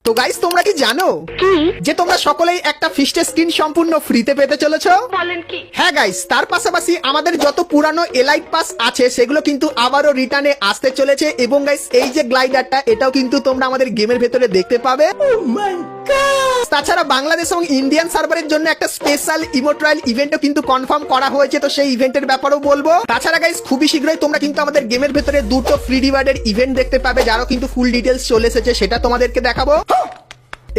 তো গাইস তোমরা কি জানো যে তোমরা সকলেই একটা ফিস্টের স্কিন সম্পূর্ণ ফ্রিতে পেতে চলেছো? বলেন কি? হ্যাঁ গাইস, তার পাশাপাশি আমাদের যত পুরানো এলাইট পাস আছে সেগুলো কিন্তু আবারও রিটার্নে আসতে চলেছে এবং গাইস এই যে গ্লাইডারটা এটাও কিন্তু তোমরা আমাদের গেমের ভেতরে দেখতে পাবে। তাছাড়া বাংলাদেশ এবং ইন্ডিয়ান সার্ভারের জন্য একটা স্পেশাল ইমোট্রায়াল ইভেন্টও কিন্তু কনফার্ম করা হয়েছে, তো সেই ইভেন্টের ব্যাপারেও বলবো। তাছাড়া গাইস খুবই শীঘ্রই তোমরা কিন্তু আমাদের গেমের ভেতরে দুটো ফ্রি রিওয়ার্ডের ইভেন্ট দেখতে পাবে, যারও কিন্তু ফুল ডিটেলস চলে এসেছে, সেটা তোমাদেরকে দেখাবো।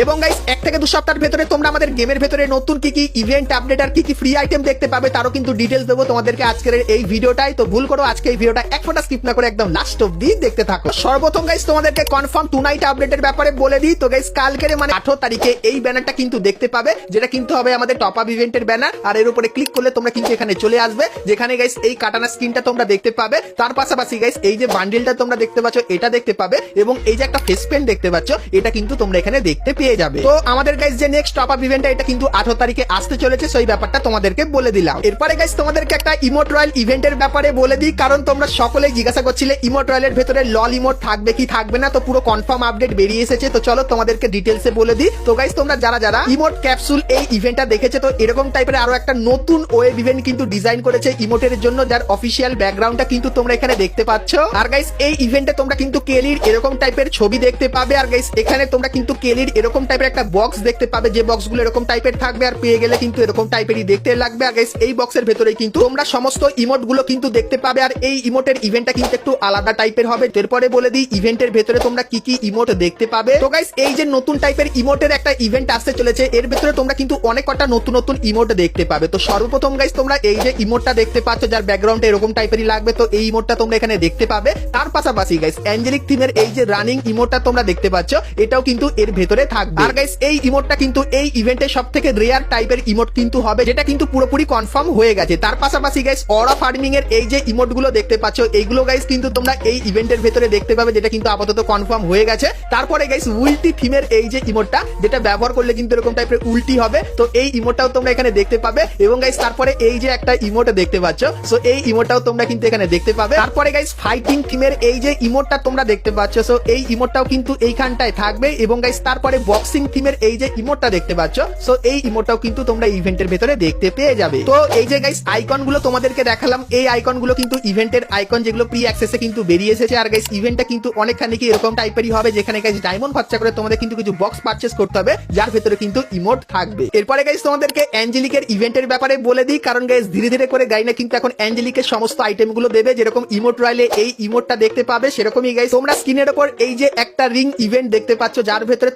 এবং গাইস 1 থেকে 2 সপ্তাহের ভেতরে তোমরা আমাদের গেমের ভেতরে নতুন কি কি ইভেন্ট আপডেট আর কি কি ফ্রি আইটেম দেখতে পাবে তারও কিন্তু ডিটেলস দেবো তোমাদেরকে আজকের এই ভিডিওটাই। তো ভুল করো আজকে এই ভিডিওটা এক ফোঁটা স্কিপ না করে একদম লাস্ট অবধি দেখতে থাকো। সর্বপ্রথম গাইস তোমাদেরকে কনফার্ম টু নাইট আপডেটের ব্যাপারে বলে দিই। তো গাইস কালকের মানে 18 তারিখে এই ব্যানারটা কিন্তু দেখতে পাবে, যেটা কিন্তু হবে আমাদের টপ আপ ইভেন্টের ব্যানার। আর এর উপরে ক্লিক করলে তোমরা কিন্তু এখানে চলে আসবে, যেখানে গাইস এই কাটানা স্ক্রিনটা তোমরা দেখতে পাবে। তার পাশাপাশি গাইস এই যে বান্ডিলটা তোমরা দেখতে পাচ্ছ এটা দেখতে পাবে, এবং এই যে একটা ফেস পেন দেখতে পাচ্ছ এটা কিন্তু তোমরা এখানে দেখতে পেয়ে যাবে। তো আমাদের গাইস যে নেক্সট টপ আপ ইভেন্টটা এটা কিন্তু 18 তারিখে আসতে চলেছে, সেই ব্যাপারটা তোমাদেরকে বলে দিলাম। এরপরে গাইস তোমাদেরকে একটা ইমোট রয়্যাল ইভেন্টের ব্যাপারে বলে দিই, কারণ তোমরা সকলেই জিজ্ঞাসা করছিলে ইমোট রয়্যালের ভেতরে লল ইমোট থাকবে কি থাকবে না। তো পুরো কনফার্ম আপডেট বেরিয়ে এসেছে, তো চলো তোমাদেরকে ডিটেলসে বলে দিই। তো গাইস তোমরা যারা যারা ইমোট ক্যাপসুল এই ইভেন্টটা দেখেছে, তো এরকম টাইপের আরো একটা নতুন ওয়েব ইভেন্ট কিন্তু ডিজাইন করেছে ইমোটের জন্য, যার অফিসিয়াল ব্যাকগ্রাউন্ডটা কিন্তু তোমরা এখানে দেখতে পাচ্ছ। আর গাইস এই ইভেন্টে তোমরা কিন্তু কেলির এরকম টাইপের ছবি দেখতে পাবে, আর গাইস এখানে তোমরা কিন্তু কেলির এরকম টাইপের একটা বক্স দেখতে পাবে, যে বক্সগুলো এরকম টাইপের থাকবে, আর পেয়ে গেলে কিন্তু এরকম টাইপেরই দেখতে লাগবে। আর গাইস এই বক্সের ভেতরে কিন্তু তোমরা সমস্ত ইমোট গুলো কিন্তু দেখতে পাবে, আর এই ইমোটের ইভেন্টটা কিন্তু একটু আলাদা টাইপের হবে। এরপরে বলে দিই ইভেন্টের ভেতরে তোমরা কি কি ইমোট দেখতে পাবে। তো গাইস এই যে নতুন টাইপের ইমোটের একটা ইভেন্ট আসতে চলেছে, এর ভেতরে তোমরা কিন্তু অনেক কটা নতুন নতুন ইমোট দেখতে পাবে। তো সর্বপ্রথম গাইস তোমরা এই যে ইমোটটা দেখতে পাচ্ছ, যার ব্যাকগ্রাউন্ডটা এরকম টাইপেরই লাগবে, তো এই ইমোটটা তোমরা এখানে দেখতে পাবে। তার পাশাপাশি গাইস অ্যাঞ্জেলিক থিমের এই যে রানিং ইমোটটা তোমরা দেখতে পাচ্ছ এটাও কিন্তু এর ভেতরে থাকবে। আর গাইস এই ইমোটটা কিন্তু এই ইভেন্টের সবথেকে রেয়ার টাইপের ইমোট কিন্তু হবে, যেটা কিন্তু পুরোপুরি কনফার্ম হয়ে গেছে। তার পাশাপাশি গাইস অরা ফার্মিং এর এই যে ইমোট গুলো দেখতে পাচ্ছ এইগুলো গাইস কিন্তু তোমরা এই ইভেন্টের ভেতরে দেখতে পাবে, যেটা কিন্তু আপাতত কনফার্ম হয়ে গেছে। তারপরে গাইস উল্টি থিমের এই যে ইমোটটা, যেটা ব্যবহার করলে কিন্তু এরকম টাইপের উল্টি হবে, তো এই ইমোটটাও তোমরা এখানে দেখতে পাবে। এবং গাইস তারপরে এই যে একটা ইমোট দেখতে পাচ্ছ, সো এই ইমোটটাও তোমরা কিন্তু এখানে দেখতে পাবে। তারপরে গাইস ফাইটিং থিমের এই যে ইমোটটা তোমরা দেখতে পাচ্ছ, সো এই ইমোটটাও কিন্তু এইখানটায় থাকবে। এবং গাইস তারপরে বক্সিং থিমের এই যে ইমোটটা দেখতে পাচ্ছ, সো এই ইমোটটাও কিন্তু তোমরা ইভেন্টের ভেতরে দেখতে পেয়ে যাবে। তো এই যে গাইস আইকন গুলো তোমাদেরকে দেখালাম, এই আইকন গুলো কিন্তু ইভেন্টের আইকন, যেগুলো প্রি অ্যাক্সেসে কিন্তু বেরিয়ে এসেছে। আর গাইস ইভেন্টটা কিন্তু অনেকখানি কি এরকম টাইপেরই হবে, যেখানে গাইস ডায়মন্ড খরচা করে তোমাদের কিন্তু কিছু বক্স পারচেজ করতে হবে, যার ভেতরে কিন্তু ইমোট থাকবে। এরপরে গাইস তোমাদেরকে অ্যাঞ্জেলিকের ইভেন্টের ব্যাপারে বলে দিই, কারণ গাইস ধীরে ধীরে করে গাইনা কিন্তু এখন অ্যাঞ্জেলিকের সমস্ত আইটেম গুলো দেবে। যেরকম ইমোট রয়্যালে এই ইমোটটা দেখতে পাবে, সেরকমই গাইস তোমরা স্ক্রিনের উপর এই যে একটা রিং ইভেন্ট দেখতে পাচ্ছ, যার ভেতরে